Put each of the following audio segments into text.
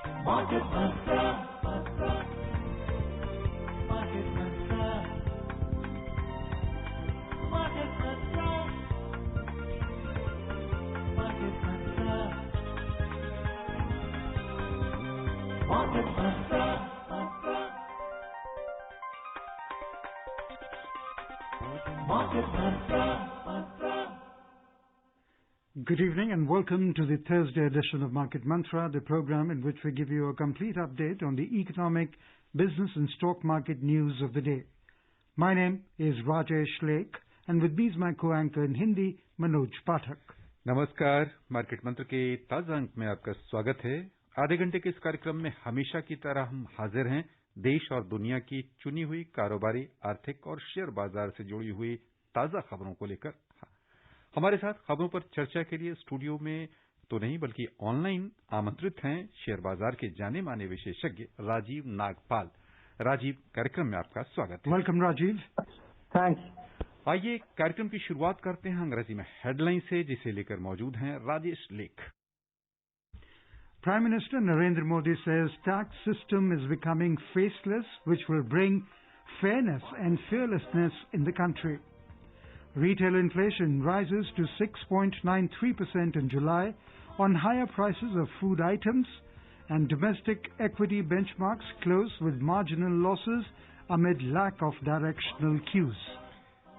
Market Mantra. Market Mantra. Market Mantra. Market Mantra. Market Mantra. Market Mantra. Good evening and welcome to the Thursday edition of Market Mantra, the program in which we give you a complete update on the economic, business and stock market news of the day. My name is Rajesh Lake and with me is my co-anchor in Hindi, Manoj Pathak. नमस्कार, market मंत्र के ताजा अंक में आपका स्वागत है। आधे घंटे के इस कार्यक्रम में हमेशा की तरह हम हाजिर हैं देश और दुनिया की चुनी हुई कारोबारी, आर्थिक और शेयर बाजार से जुड़ी हुई ताजा खबरों को लेकर। हमारे साथ खबरों पर चर्चा के लिए स्टूडियो में तो नहीं बल्कि ऑनलाइन आमंत्रित हैं शेयर बाजार के जाने माने विशेषज्ञ राजीव नागपाल। राजीव, कार्यक्रम में आपका स्वागत है। वेलकम राजीव। थैंक्स। आइए कार्यक्रम की शुरुआत करते हैं अंग्रेजी में हेडलाइन से, जिसे लेकर मौजूद हैं राजेश लेख। Prime Minister Narendra Modi says tax system is becoming faceless, which will bring fairness and fearlessness in the country. Retail inflation rises to 6.93% in July on higher prices of food items, and domestic equity benchmarks close with marginal losses amid lack of directional cues.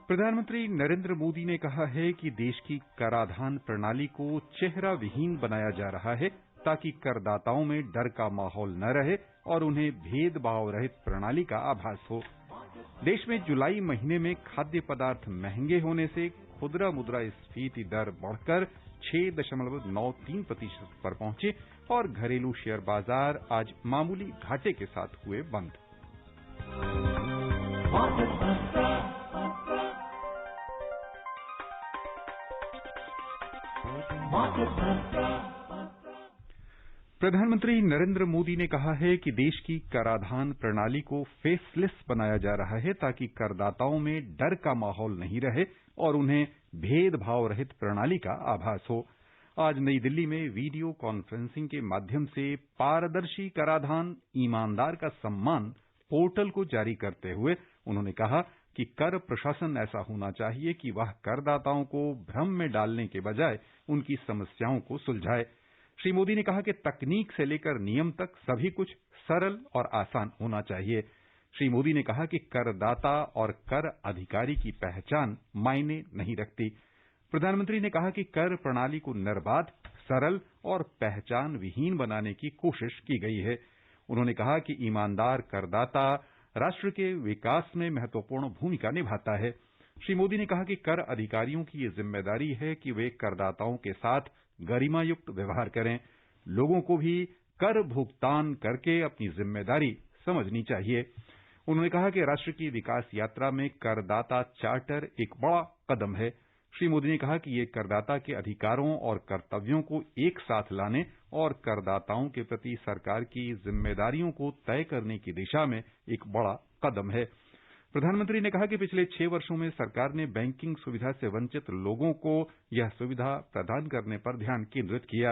प्रधानमंत्री नरेंद्र मोदी ने कहा है कि देश की कराधान प्रणाली को चेहरा विहीन बनाया जा रहा है ताकि करदाताओं में डर का माहौल न रहे और उन्हें भेदभाव रहित प्रणाली का आभास हो। देश में जुलाई महीने में खाद्य पदार्थ महंगे होने से खुदरा मुद्रास्फीति दर बढ़कर 6.93% पर पहुंचे और घरेलू शेयर बाजार आज मामूली घाटे के साथ हुए बंद। प्रधानमंत्री नरेंद्र मोदी ने कहा है कि देश की कराधान प्रणाली को फेसलेस बनाया जा रहा है ताकि करदाताओं में डर का माहौल नहीं रहे और उन्हें भेदभाव रहित प्रणाली का आभास हो। आज नई दिल्ली में वीडियो कॉन्फ्रेंसिंग के माध्यम से पारदर्शी कराधान ईमानदार का सम्मान पोर्टल को जारी करते हुए उन्होंने कहा कि कर प्रशासन ऐसा होना चाहिए कि वह करदाताओं को भ्रम में डालने के बजाय उनकी समस्याओं को सुलझाए। श्री मोदी ने कहा कि तकनीक से लेकर नियम तक सभी कुछ सरल और आसान होना चाहिए। श्री मोदी ने कहा कि करदाता और कर अधिकारी की पहचान मायने नहीं रखती। प्रधानमंत्री ने कहा कि कर प्रणाली को निर्बाध, सरल और पहचान विहीन बनाने की कोशिश की गई है। उन्होंने कहा कि ईमानदार करदाता राष्ट्र के विकास में महत्वपूर्ण भूमिका निभाता है। श्री मोदी ने कहा कि कर अधिकारियों की ये जिम्मेदारी है कि वे करदाताओं के साथ गरिमायुक्त व्यवहार करें। लोगों को भी कर भुगतान करके अपनी जिम्मेदारी समझनी चाहिए। उन्होंने कहा कि राष्ट्र की विकास यात्रा में करदाता चार्टर एक बड़ा कदम है। श्री मोदी ने कहा कि ये करदाता के अधिकारों और कर्तव्यों को एक साथ लाने और करदाताओं के प्रति सरकार की जिम्मेदारियों को तय करने की दिशा में एक बड़ा कदम है। प्रधानमंत्री ने कहा कि पिछले 6 वर्षों में सरकार ने बैंकिंग सुविधा से वंचित लोगों को यह सुविधा प्रदान करने पर ध्यान केंद्रित किया।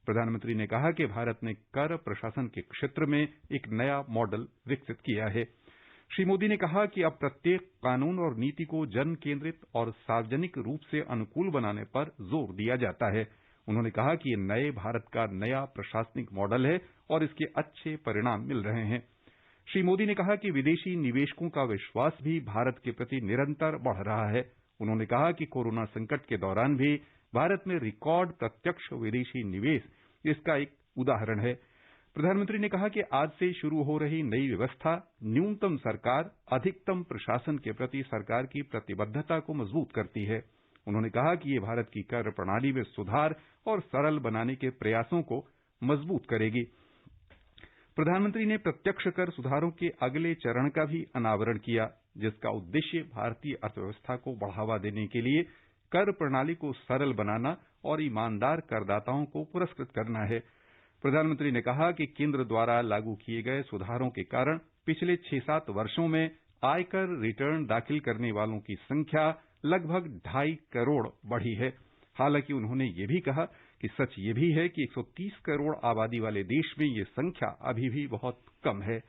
प्रधानमंत्री ने कहा कि भारत ने कर प्रशासन के क्षेत्र में एक नया मॉडल विकसित किया है। श्री मोदी ने कहा कि अब प्रत्येक कानून और नीति को जन केंद्रित और सार्वजनिक रूप से अनुकूल बनाने पर जोर दिया जाता है। उन्होंने कहा कि ये नए भारत का नया प्रशासनिक मॉडल है और इसके अच्छे परिणाम मिल रहे हैं। श्री मोदी ने कहा कि विदेशी निवेशकों का विश्वास भी भारत के प्रति निरंतर बढ़ रहा है। उन्होंने कहा कि कोरोना संकट के दौरान भी भारत में रिकॉर्ड प्रत्यक्ष विदेशी निवेश इसका एक उदाहरण है। प्रधानमंत्री ने कहा कि आज से शुरू हो रही नई व्यवस्था न्यूनतम सरकार, अधिकतम प्रशासन के प्रति सरकार की प्रतिबद्धता को मजबूत करती है। उन्होंने कहा कि ये भारत की कर प्रणाली में सुधार और सरल बनाने के प्रयासों को मजबूत करेगी। प्रधानमंत्री ने प्रत्यक्ष कर सुधारों के अगले चरण का भी अनावरण किया, जिसका उद्देश्य भारतीय अर्थव्यवस्था को बढ़ावा देने के लिए कर प्रणाली को सरल बनाना और ईमानदार करदाताओं को पुरस्कृत करना है। प्रधानमंत्री ने कहा कि केंद्र द्वारा लागू किए गए सुधारों के कारण पिछले 6-7 वर्षों में आयकर रिटर्न दाखिल करने वालों की संख्या लगभग 2.5 करोड़ बढ़ी है। हालांकि उन्होंने ये भी कहा कि सच ये भी है कि 130 करोड़ आबादी वाले देश में ये संख्या अभी भी बहुत कम है।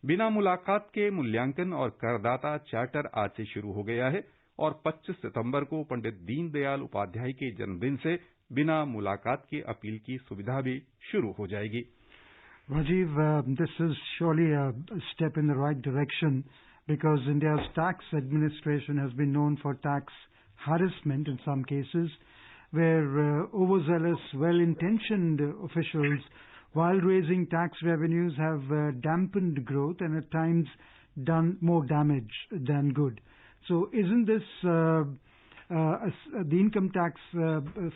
बिना मुलाकात के मूल्यांकन और करदाता चार्टर आज से शुरू हो गया है और 25 सितंबर को पंडित दीनदयाल उपाध्याय के जन्मदिन से बिना मुलाकात के अपील की सुविधा भी शुरू हो जाएगी। Rajiv, this is surely a step in the right direction because India's tax administration has been known for tax harassment in some cases where overzealous, well-intentioned officials, while raising tax revenues, have dampened growth and at times done more damage than good. So isn't this the income tax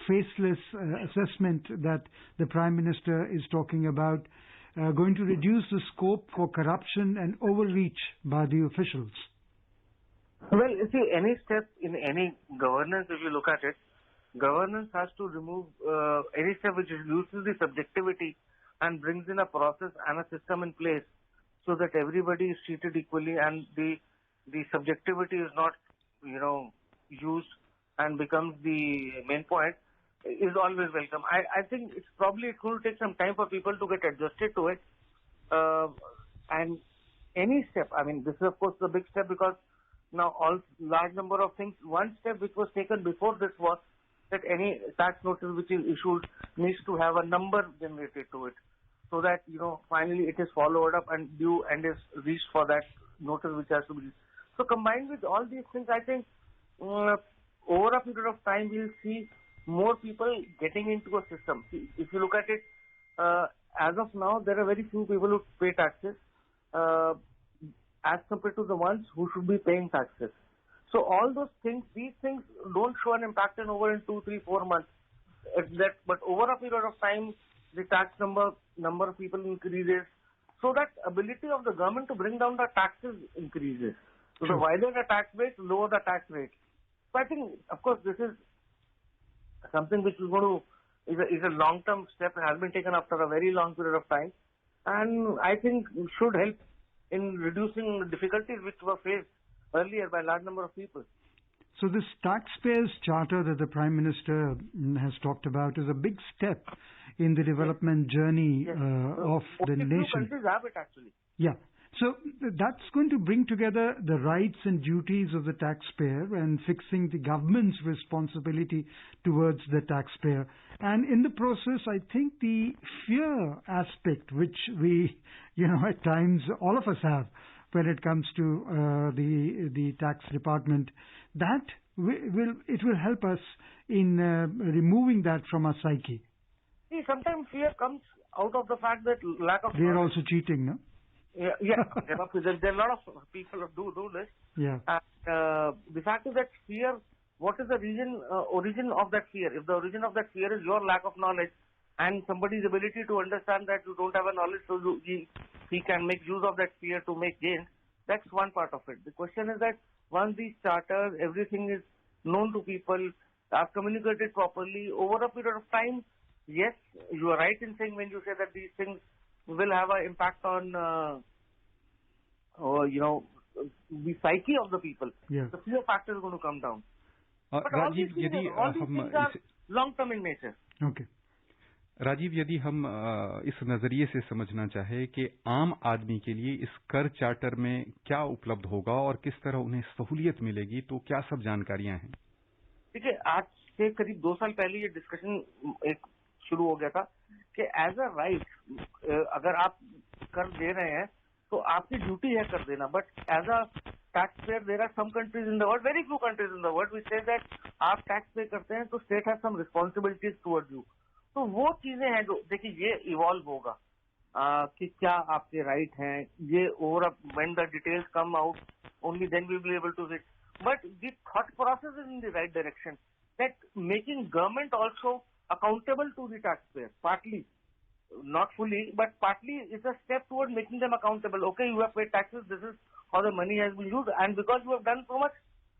faceless assessment that the Prime Minister is talking about going to reduce the scope for corruption and overreach by the officials? Well, you see, any step in any governance, if you look at it, governance has to remove any step which reduces the subjectivity and brings in a process and a system in place so that everybody is treated equally and the subjectivity is not, used and becomes the main point, is always welcome. I think it's probably it will take some time for people to get adjusted to it. And any step, I mean, this is of course the big step because now all large number of things, one step which was taken before this was that any tax notice which is issued needs to have a number generated to it so that, finally it is followed up and due and is reached for that notice which has to be. So combined with all these things, I think over a period of time we'll see more people getting into a system. See, if you look at it, as of now, there are very few people who pay taxes as compared to the ones who should be paying taxes. So all those things, these things don't show an impact in 2, 3, 4 months. But over a period of time, the tax number of people increases. So that ability of the government to bring down the taxes increases. So the wider the tax base, lower the tax rate. So I think, of course, this is something which is going to is a long-term step and has been taken after a very long period of time, and I think should help in reducing the difficulties which were faced earlier by a large number of people. So this taxpayers charter that the Prime Minister has talked about is a big step in the development journey of the nation. Few countries have it actually. Yeah. So that's going to bring together the rights and duties of the taxpayer and fixing the government's responsibility towards the taxpayer. And in the process, I think the fear aspect, which we, at times all of us have when it comes to the tax department, that it will help us in removing that from our psyche. See, sometimes fear comes out of the fact that lack of. They are also cheating, no? Yeah. There are a lot of people who do this. Yeah. The fact is that fear. What is the origin of that fear? If the origin of that fear is your lack of knowledge and somebody's ability to understand that you don't have a knowledge, so he can make use of that fear to make gains, that's one part of it. The question is that once these charters, everything is known to people, are communicated properly over a period of time, yes, you are right in saying when you say that these things will have an impact on, the psyche of the people. Yeah. The fear factor is going to come down. But Rajiv, यदि all these things are long-term in nature. Okay. Rajiv, यदि हम इस नजरिए से समझना चाहे कि आम आदमी के लिए इस कर चार्टर में क्या उपलब्ध होगा और किस तरह उन्हें सहूलियत मिलेगी, तो क्या सब जानकारियां हैं? देखिए, आज से करीब 2 साल पहले ये डिस्कशन एक शुरू हो गया था कि एज अ राइट अगर आप कर दे रहे हैं तो आपकी ड्यूटी है कर देना, but as a tax payer there are some countries in the world, very few countries in the world which say that आप टैक्स पे करते हैं तो state has some responsibilities towards you. तो वो चीजें हैं जो देखिए ये इवॉल्व होगा कि क्या आपके राइट हैं, ये over when the details come out only then we will be able to see. But the thought process is in the right direction that making government also accountable to the taxpayer, partly, not fully, but partly it's a step toward making them accountable. Okay, you have paid taxes, this is how the money has been used, and because you have done so much,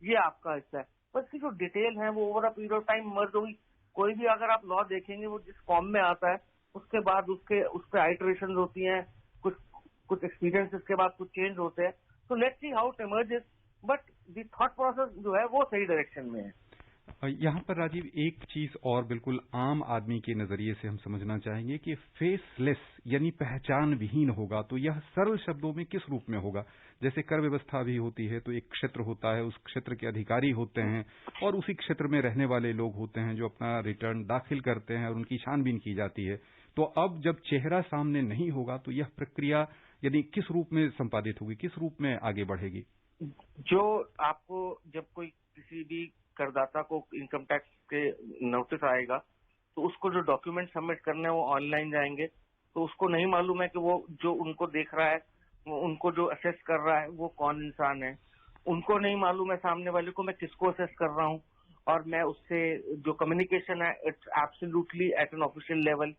ये आपका हिस्सा है. पर इसकी जो detail है वो over a period of time merge होगी. कोई भी अगर आप लॉ देखेंगे वो जिस फॉर्म में आता है उसके बाद उस पर आइटरेशन होती हैं, कुछ एक्सपीरियंस के बाद कुछ चेंज होते हैं. तो let's see how it emerges, but the thought process जो है वो सही डायरेक्शन में है. यहाँ पर राजीव एक चीज और बिल्कुल आम आदमी के नजरिए से हम समझना चाहेंगे कि फेसलेस यानी पहचान विहीन होगा तो यह सरल शब्दों में किस रूप में होगा? जैसे कर व्यवस्था भी होती है तो एक क्षेत्र होता है, उस क्षेत्र के अधिकारी होते हैं और उसी क्षेत्र में रहने वाले लोग होते हैं जो अपना रिटर्न दाखिल करते हैं और उनकी छानबीन की जाती है। तो अब जब चेहरा सामने नहीं होगा तो यह प्रक्रिया यानी किस रूप में संपादित होगी, किस रूप में आगे बढ़ेगी? जो आपको जब कोई किसी भी करदाता को इनकम टैक्स के नोटिस आएगा तो उसको जो डॉक्यूमेंट सबमिट करने हैं वो ऑनलाइन जाएंगे, तो उसको नहीं मालूम है कि वो जो उनको देख रहा है, वो उनको जो असेस कर रहा है वो कौन इंसान है। उनको नहीं मालूम है सामने वाले को मैं किसको असेस कर रहा हूँ, और मैं उससे जो कम्युनिकेशन है it's absolutely eight an official level.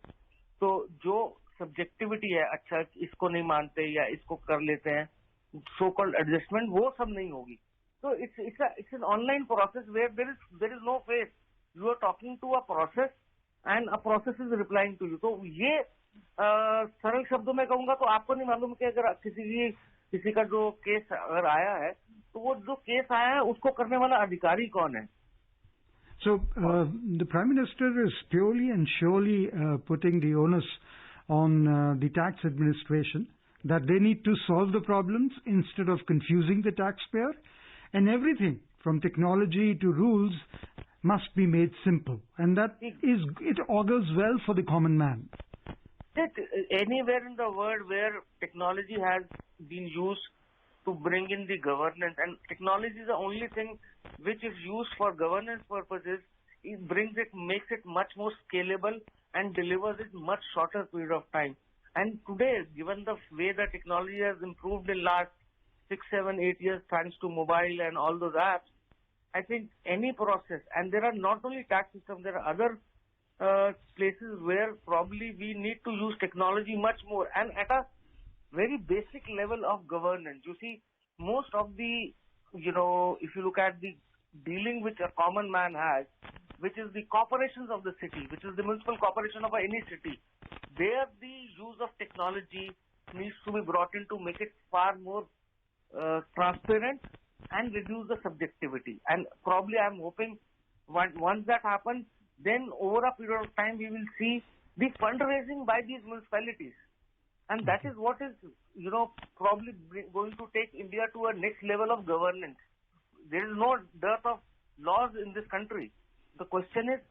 तो जो सब्जेक्टिविटी है, अच्छा इसको नहीं मानते या इसको कर लेते हैं, सो कॉल्ड एडजस्टमेंट, वो सब नहीं होगी। So it's an online process where there is no face. You are talking to a process and a process is replying to you. तो ये सरल शब्दों में कहूंगा तो आपको नहीं मालूम कि अगर किसी का जो केस अगर आया है तो वो जो केस आया है उसको करने वाला अधिकारी कौन है? So the Prime Minister is purely and surely putting the onus on the tax administration that they need to solve the problems instead of confusing the taxpayer. And everything from technology to rules must be made simple, and that it augurs well for the common man. Anywhere in the world where technology has been used to bring in the governance, and technology is the only thing which is used for governance purposes, it makes it much more scalable and delivers it much shorter period of time. And today, given the way that technology has improved in last 6, 7, 8 years thanks to mobile and all those apps, I think any process, and there are not only tax systems, there are other places where probably we need to use technology much more and at a very basic level of governance. You see, most of the, if you look at the dealing which a common man has, which is the corporations of the city, which is the municipal corporation of any city, there the use of technology needs to be brought in to make it far more transparent and reduce the subjectivity. And probably I'm hoping once that happens, then over a period of time we will see the fundraising by these municipalities. And that is what is, probably going to take India to a next level of governance. There is no dearth of laws in this country. The question is,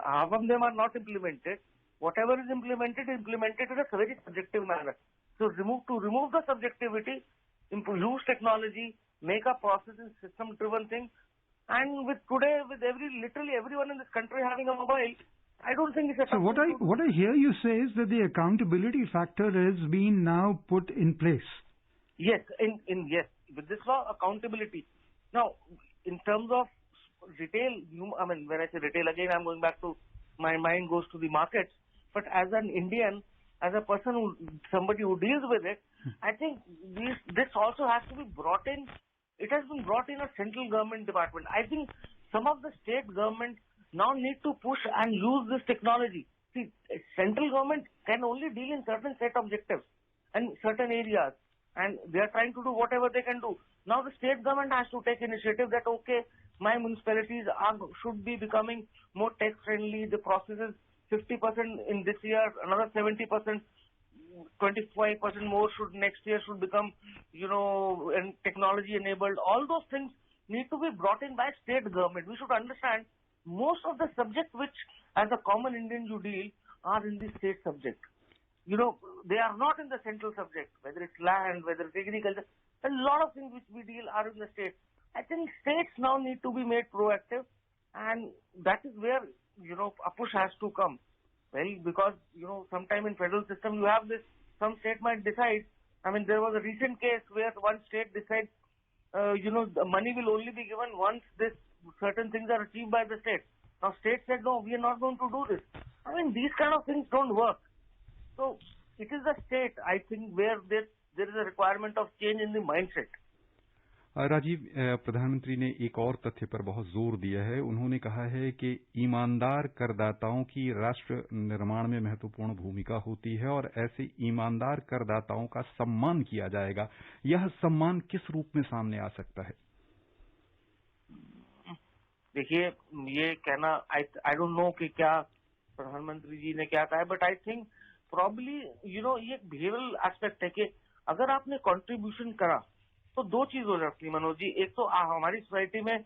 half of them are not implemented. Whatever is implemented in a very subjective manner. So to remove the subjectivity, use technology, make a process and system-driven thing. And with literally everyone in this country having a mobile, I don't think it's a... So what I hear you say is that the accountability factor has been now put in place. Yes, yes, with this law, accountability. Now, in terms of retail, when I say retail again, I'm going back to, my mind goes to the markets. But as an Indian, as a person somebody who deals with it, I think this also has to be brought in. It has been brought in a central government department. I think some of the state governments now need to push and use this technology. See, central government can only deal in certain set objectives and certain areas, and they are trying to do whatever they can do. Now the state government has to take initiative that, okay, my municipalities should be becoming more tech friendly. The process is 50% in this year, another 70%, 25% more next year should become, and technology enabled. All those things need to be brought in by state government. We should understand most of the subjects which as a common Indian you deal are in the state subject. They are not in the central subject, whether it's land, whether it's agriculture. A lot of things which we deal are in the state. I think states now need to be made proactive, and that is where, a push has to come. Well, because, sometime in federal system you have this, some state might decide. There was a recent case where one state decides, the money will only be given once this certain things are achieved by the state. Now state said, no, we are not going to do this. These kind of things don't work. So it is the state, I think, where there is a requirement of change in the mindset. Rajiv, प्रधानमंत्री ने एक और तथ्य पर बहुत जोर दिया है। उन्होंने कहा है कि ईमानदार करदाताओं की राष्ट्र निर्माण में महत्वपूर्ण भूमिका होती है और ऐसे ईमानदार करदाताओं का सम्मान किया जाएगा। यह सम्मान किस रूप में सामने आ सकता है? देखिए ये कहना आई डोंट नो कि क्या प्रधानमंत्री जी ने क्या कहा है, बट आई थिंक प्रॉब्ली ये एक बिहेवियरल एस्पेक्ट है कि अगर आपने कंट्रीब्यूशन करा तो दो चीज हो जाती है मनोज जी। एक तो हमारी सोसाइटी में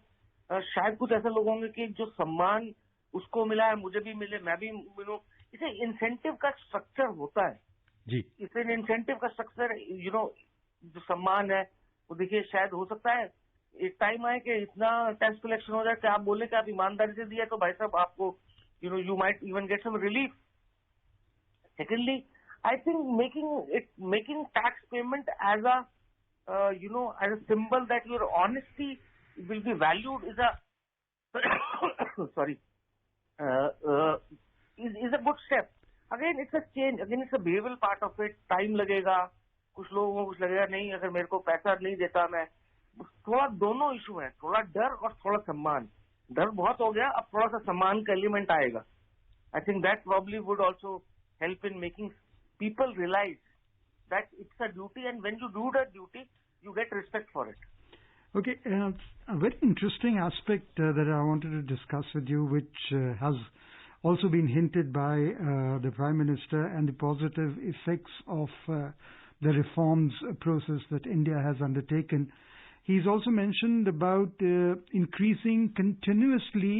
शायद कुछ ऐसे लोग होंगे कि जो सम्मान उसको मिला है मुझे भी मिले, मैं भी मिलूं। इसे इंसेंटिव का स्ट्रक्चर होता है जी। इसे इंसेंटिव का स्ट्रक्चर जो सम्मान है वो देखिए शायद हो सकता है एक टाइम आए कि इतना टैक्स कलेक्शन हो जाए कि आप बोले कि आप ईमानदारी से दिया तो भाई साहब आपको you might even get some relief. Secondly I think making tax payment as a as a symbol that your honesty will be valued is a sorry is a good step. Again it's a change, again it's a behavioral part of it. Time लगेगा, कुछ लोगों को कुछ लगेगा नहीं अगर मेरे को पैसा नहीं देता मैं, थोड़ा दोनों इशू है, थोड़ा डर और थोड़ा सम्मान। डर बहुत हो गया, अब थोड़ा सा सम्मान का एलिमेंट आएगा। I think that probably would also help in making people realize that it's a duty, and when you do that duty, you get respect for it. Okay, a very interesting aspect that I wanted to discuss with you, which has also been hinted by the Prime Minister, and the positive effects of the reforms process that India has undertaken. He's also mentioned about increasing continuously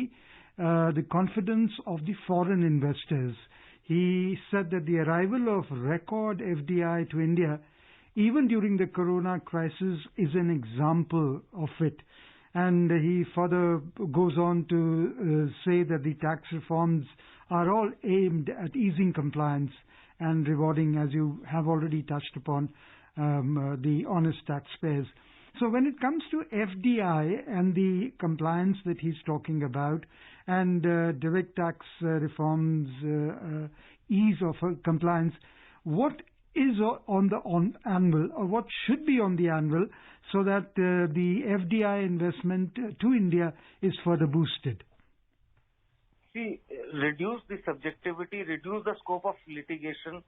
the confidence of the foreign investors. He said that the arrival of record FDI to India, even during the corona crisis, is an example of it. And he further goes on to say that the tax reforms are all aimed at easing compliance and rewarding, as you have already touched upon, the honest taxpayers. So when it comes to FDI and the compliance that he's talking about, and direct tax reforms, ease of compliance, what is on the anvil, or what should be on the anvil, so that the FDI investment to India is further boosted? See, reduce the subjectivity, reduce the scope of litigation.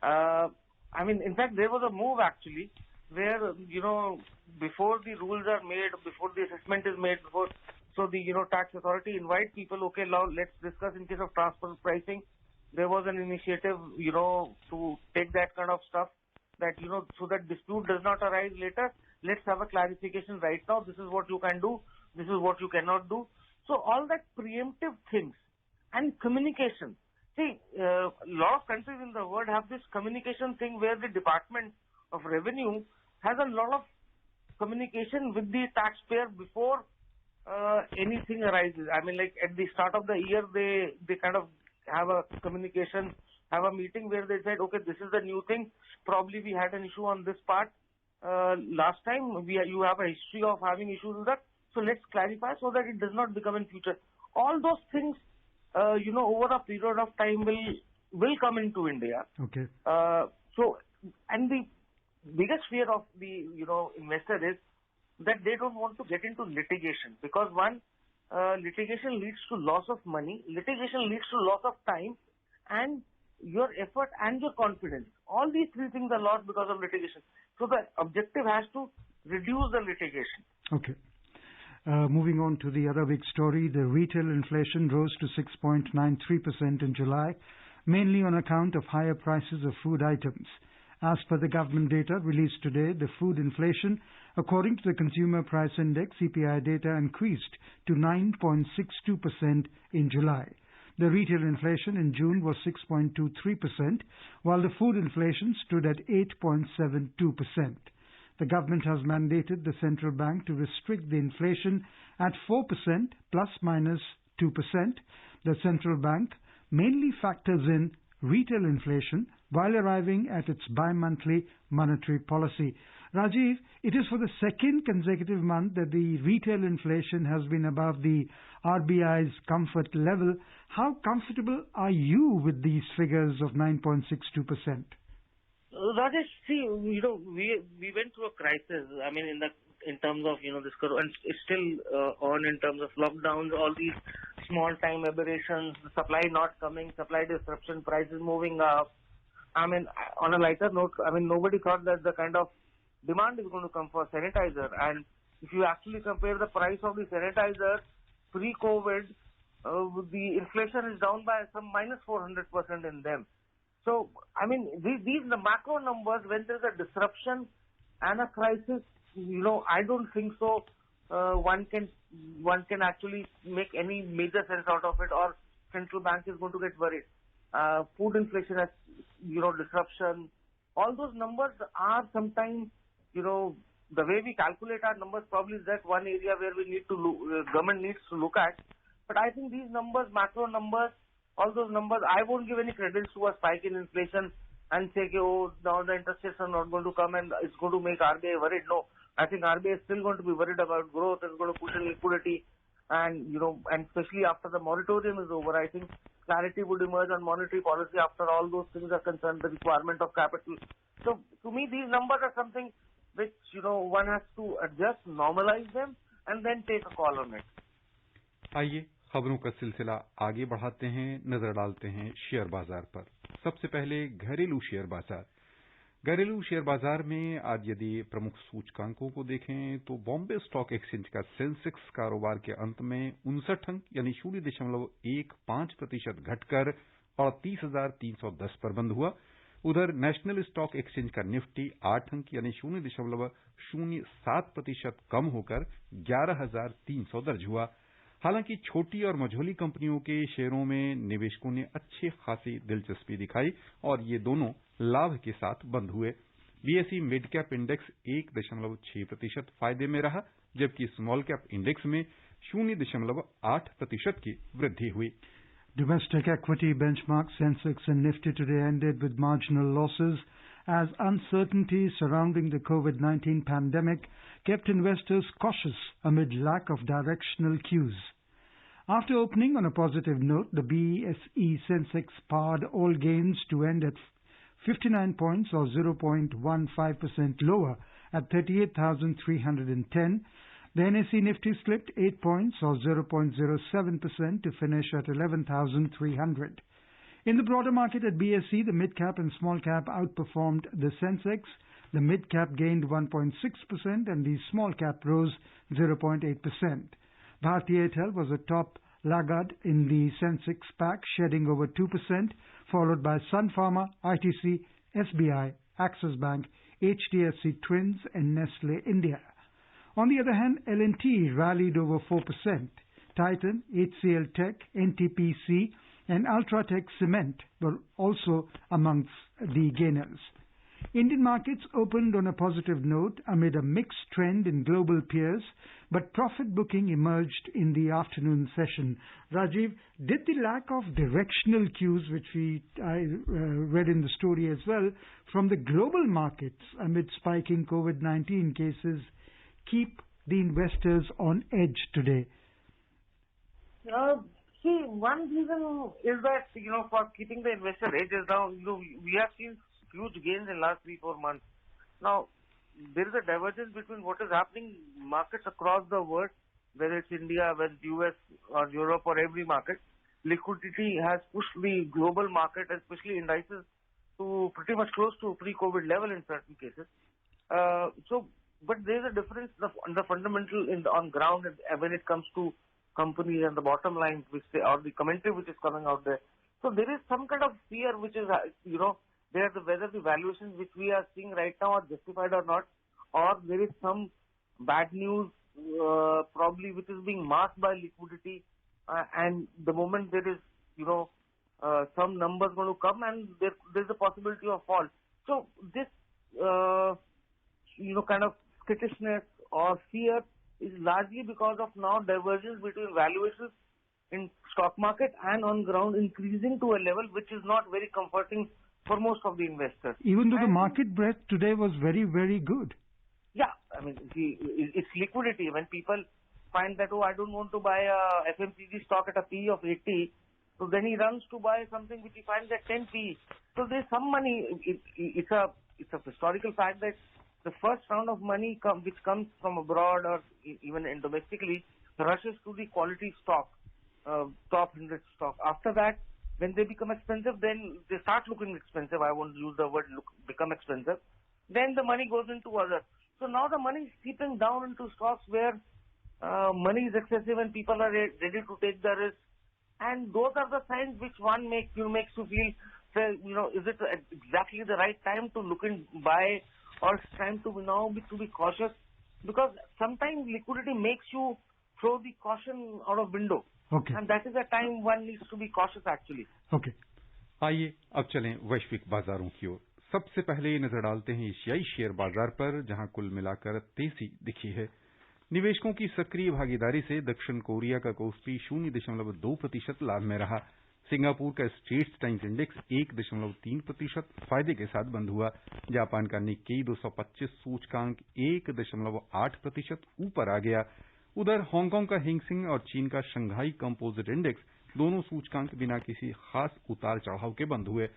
In fact, there was a move actually where, before the rules are made, before the assessment is made, so the, tax authority invite people, okay, now let's discuss in case of transfer pricing. There was an initiative, to take that kind of stuff that, so that dispute does not arise later. Let's have a clarification right now. This is what you can do. This is what you cannot do. So all that preemptive things and communication. See, a lot of countries in the world have this communication thing where the Department of Revenue has a lot of communication with the taxpayer before anything arises. Like at the start of the year, they kind of have a communication, have a meeting where they said, okay, this is the new thing. Probably we had an issue on this part last time. You have a history of having issues with that. So let's clarify so that it does not become in future. All those things, over a period of time will come into India. Okay. And the biggest fear of the, investor is that they don't want to get into litigation, because one, litigation leads to loss of money, litigation leads to loss of time, and your effort and your confidence. All these three things are lost because of litigation. So the objective has to reduce the litigation. Okay. Moving on to the other big story, the retail inflation rose to 6.93% in July, mainly on account of higher prices of food items. As per the government data released today, the food inflation, according to the Consumer Price Index, CPI data, increased to 9.62% in July. The retail inflation in June was 6.23%, while the food inflation stood at 8.72%. The government has mandated the central bank to restrict the inflation at 4% plus minus 2%. The central bank mainly factors in retail inflation while arriving at its bi-monthly monetary policy. Rajiv, it is for the second consecutive month that the retail inflation has been above the RBI's comfort level. How comfortable are you with these figures of 9.62%? Rajesh, see, we went through a crisis. In terms of this corona, and it's still on in terms of lockdowns, all these small time aberrations, the supply not coming, supply disruption, prices moving up. On a lighter note, nobody thought that the kind of demand is going to come for sanitizer. And if you actually compare the price of the sanitizer pre-COVID, the inflation is down by some minus 400% in them. So, I mean, these the macro numbers, when there's a disruption and a crisis, I don't think so. One can actually make any major sense out of it, or central bank is going to get worried. Food inflation has, disruption. All those numbers are sometimes, the way we calculate our numbers probably is that one area where we need to government needs to look at. But I think these numbers, macro numbers, all those numbers, I won't give any credence to a spike in inflation and say, oh, now the interest rates are not going to come and it's going to make RBI worried. No, I think RBI is still going to be worried about growth. It's going to push in liquidity. And, and especially after the moratorium is over, I think clarity would emerge on monetary policy after all those things are concerned, the requirement of capital. So, to me, these numbers are something which, one has to adjust, normalize them, and then take a call on it. आइए खबरों का सिलसिला आगे बढ़ाते हैं, नजर डालते हैं शेयर बाजार पर। सबसे पहले घरेलू शेयर बाजार। घरेलू शेयर बाजार में आज यदि प्रमुख सूचकांकों को देखें तो बॉम्बे स्टॉक एक्सचेंज का सेंसेक्स कारोबार के अंत में 59 अंक यानी 0.15% घटकर 38,310 पर बंद हुआ। उधर नेशनल स्टॉक एक्सचेंज का निफ्टी 8 अंक यानी 0.07% कम होकर 11,300 दर्ज हुआ। हालांकि छोटी और मझोली कंपनियों के शेयरों में निवेशकों ने अच्छी खासी दिलचस्पी दिखाई और ये दोनों लाभ के साथ बंद हुए। बीएसई मिड कैप इंडेक्स 1.6% फायदे में रहा, जबकि स्मॉल कैप इंडेक्स में 0.8% की वृद्धि हुई। Domestic equity benchmark Sensex and Nifty today ended with marginal losses as uncertainty surrounding the COVID-19 pandemic kept investors cautious amid lack of directional cues. After opening on a positive note, the BSE Sensex pared all gains to end at 59 points or 0.15% lower at 38,310. The NSE Nifty slipped 8 points or 0.07% to finish at 11,300. In the broader market at BSE, the mid-cap and small-cap outperformed the Sensex. The mid-cap gained 1.6% and the small-cap rose 0.8%. Bharti Airtel was a top laggard in the Sensex pack, shedding over 2%, followed by Sun Pharma, ITC, SBI, Axis Bank, HDFC Twins and Nestle India. On the other hand, L&T rallied over 4%. Titan, HCL Tech, NTPC and Ultratech Cement were also amongst the gainers. Indian markets opened on a positive note amid a mixed trend in global peers, but profit booking emerged in the afternoon session. Rajiv, did the lack of directional cues, which I read in the story as well, from the global markets amid spiking COVID-19 cases keep the investors on edge today? See, one reason is that, for keeping the investor edges down, we have seen huge gains in the last 3-4 months. Now, there is a divergence between what is happening in markets across the world, whether it's India, whether it's US or Europe or every market. Liquidity has pushed the global market, especially indices, to pretty much close to pre-COVID level in certain cases. But there is a difference in the fundamental on ground when it comes to companies and the bottom line, or the commentary which is coming out there. So there is some kind of fear which is, whether the valuations which we are seeing right now are justified or not, or there is some bad news probably which is being masked by liquidity, and the moment there is, some numbers going to come and there's a possibility of fall. So this, kind of skittishness or fear is largely because of now divergence between valuations in stock market and on ground increasing to a level which is not very comforting for most of the investors. Even though the market breadth today was very, very good. Yeah, I mean, it's liquidity. When people find that, I don't want to buy a FMCG stock at a P of 80, so then he runs to buy something which he finds at 10 P. So there's some money. It's a historical fact that the first round of money which comes from abroad or even domestically rushes to the quality stock, top 100 stock. After that, when they become expensive, then they start looking expensive. I won't use the word become expensive. Then the money goes into others. So now the money is seeping down into stocks where money is excessive and people are ready to take the risk. And those are the signs which makes you feel, say, is it exactly the right time to look and buy, or it's time to be cautious? Because sometimes liquidity makes you throw the caution out of window. Okay. And that is the time one needs to be cautious actually. Okay. आइए अब चलें वैश्विक बाजारों की ओर। सबसे पहले नजर डालते हैं एशियाई शेयर बाजार पर, जहां कुल मिलाकर तेजी दिखी है। निवेशकों की सक्रिय भागीदारी से दक्षिण कोरिया का कोस्पी 0.2% लाभ में रहा। सिंगापुर का स्ट्रेट्स टाइम्स इंडेक्स 1.3% फायदे के साथ बंद हुआ। जापान का निक्केई 225 सूचकांक 1.8% ऊपर आ गया। उधर हांगकांग का हिंगसेंग और चीन का शंघाई कंपोजिट इंडेक्स दोनों सूचकांक बिना किसी खास उतार चढ़ाव के बंद हुए।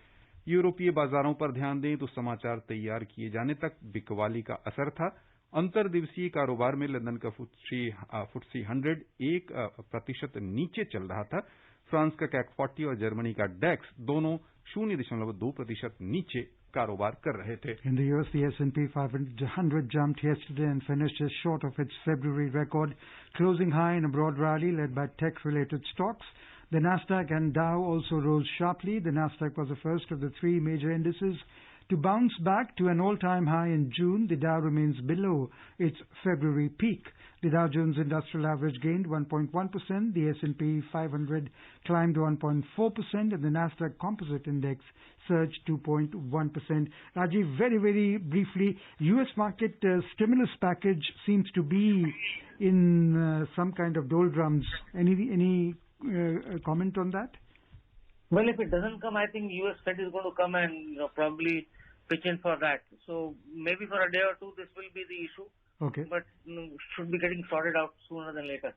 यूरोपीय बाजारों पर ध्यान दें तो समाचार तैयार किए जाने तक बिकवाली का असर था। अंतर्दिवसीय कारोबार में लंदन का FTSE 100 1% नीचे चल रहा था। फ्रांस का CAC 40 और जर्मनी का DAX दोनों 0.2% नीचे कारोबार कर रहे थे। In the US, the S&P 500 jumped yesterday and finished just short of its February record, closing high in a broad rally led by tech-related stocks. The Nasdaq and Dow also rose sharply. The Nasdaq was the first of the three major indices to bounce back to an all-time high in June. The Dow remains below its February peak. The Dow Jones Industrial Average gained 1.1%. The S&P 500 climbed 1.4%, and the Nasdaq Composite Index surged 2.1%. Rajiv, very, very briefly, U.S. market stimulus package seems to be in some kind of doldrums. Any comment on that? Well, if it doesn't come, I think U.S. Fed is going to come and probably pitch in for that. So maybe for a day or two, this will be the issue. Okay. But should be getting sorted out sooner than later.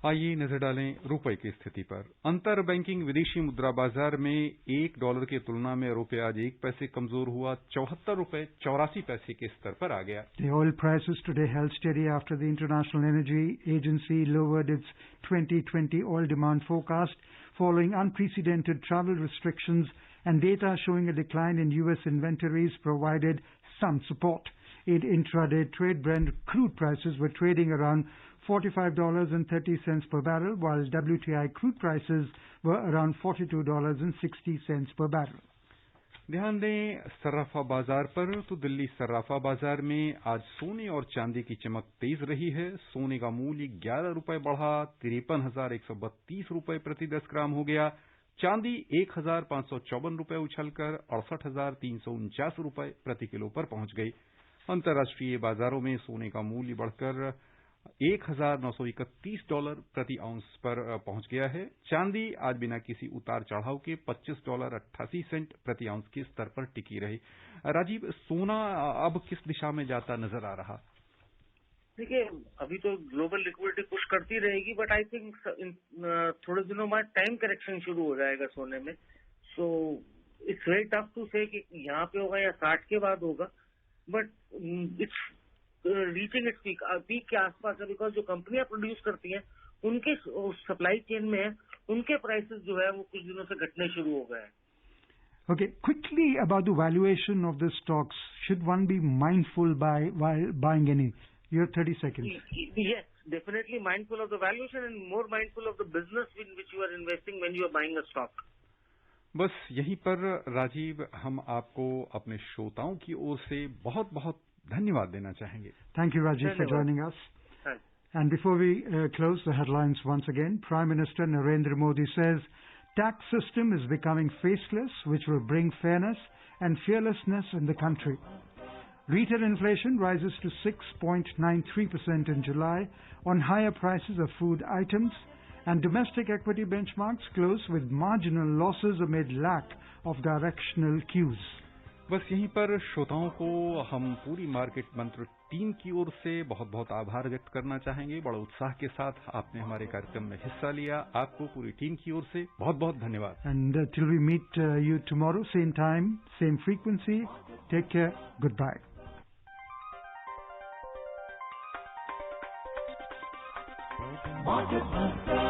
आइए नजर डालें रुपए की स्थिति पर। अंतर banking विदेशी मुद्रा बाजार में $1 की तुलना में रुपया आज 1 पैसे कमजोर हुआ, 74 रुपए 84 पैसे के स्तर पर आ गया। The oil prices today held steady after the International Energy Agency lowered its 2020 oil demand forecast following unprecedented travel restrictions, and data showing a decline in U.S. inventories provided some support. In intraday trade, Brent crude prices were trading around $45.30 per barrel, while WTI crude prices were around $42.60 per barrel. ध्यान दें सर्राफा बाजार पर, तो दिल्ली सर्राफा बाजार में आज सोने और चांदी की चमक तेज रही है। सोने का मूल्य 11 रुपए बढ़ा 53,132 रुपए प्रति 10 ग्राम हो गया। चांदी 1,554 रुपए उछलकर 68,349 रुपए प्रति किलो पर पहुंच गई। अंतर्राष्ट्रीय बाजारों में सोने का मूल्य बढ़कर $1,931 प्रति आउंस पर पहुंच गया है। चांदी आज बिना किसी उतार चढ़ाव के $25.88 प्रति आउंस के स्तर पर टिकी रही। राजीव, सोना अब किस दिशा में जाता नजर आ रहा? देखिए, अभी तो ग्लोबल लिक्विडिटी पुश करती रहेगी, बट आई थिंक थोड़े दिनों बाद टाइम करेक्शन शुरू हो जाएगा सोने में। So it's very tough to say कि यहाँ पे होगा या 60 के बाद होगा, but it's reaching its peak के आसपास है, बिकॉज जो कंपनियां प्रोड्यूस करती हैं उनके सप्लाई चेन में है, उनके प्राइसेस जो है वो कुछ दिनों से घटने शुरू हो गए हैं। Okay, quickly about the valuation of the stocks. Should one be mindful while buying any? You have 30 seconds. Yes, definitely mindful of the valuation and more mindful of the business in which you are investing when you are buying a stock. बस यहीं पर राजीव हम आपको अपने श्रोताओं की ओर से बहुत बहुत धन्यवाद देना चाहेंगे। Thank you, Rajiv, for joining us. Thanks. And before we close the headlines once again, Prime Minister Narendra Modi says tax system is becoming faceless, which will bring fairness and fearlessness in the country. Retail inflation rises to 6.93% in July on higher prices of food items, and domestic equity benchmarks close with marginal losses amid lack of directional cues. बस यहीं पर श्रोताओं को हम पूरी market मंत्र team की ओर से बहुत बहुत आभार व्यक्त करना चाहेंगे। बड़े उत्साह के साथ आपने हमारे कार्यक्रम में हिस्सा लिया। आपको पूरी टीम की ओर से बहुत बहुत धन्यवाद। And till we meet you tomorrow, same time, same frequency. Take care. Goodbye. Market Mantra.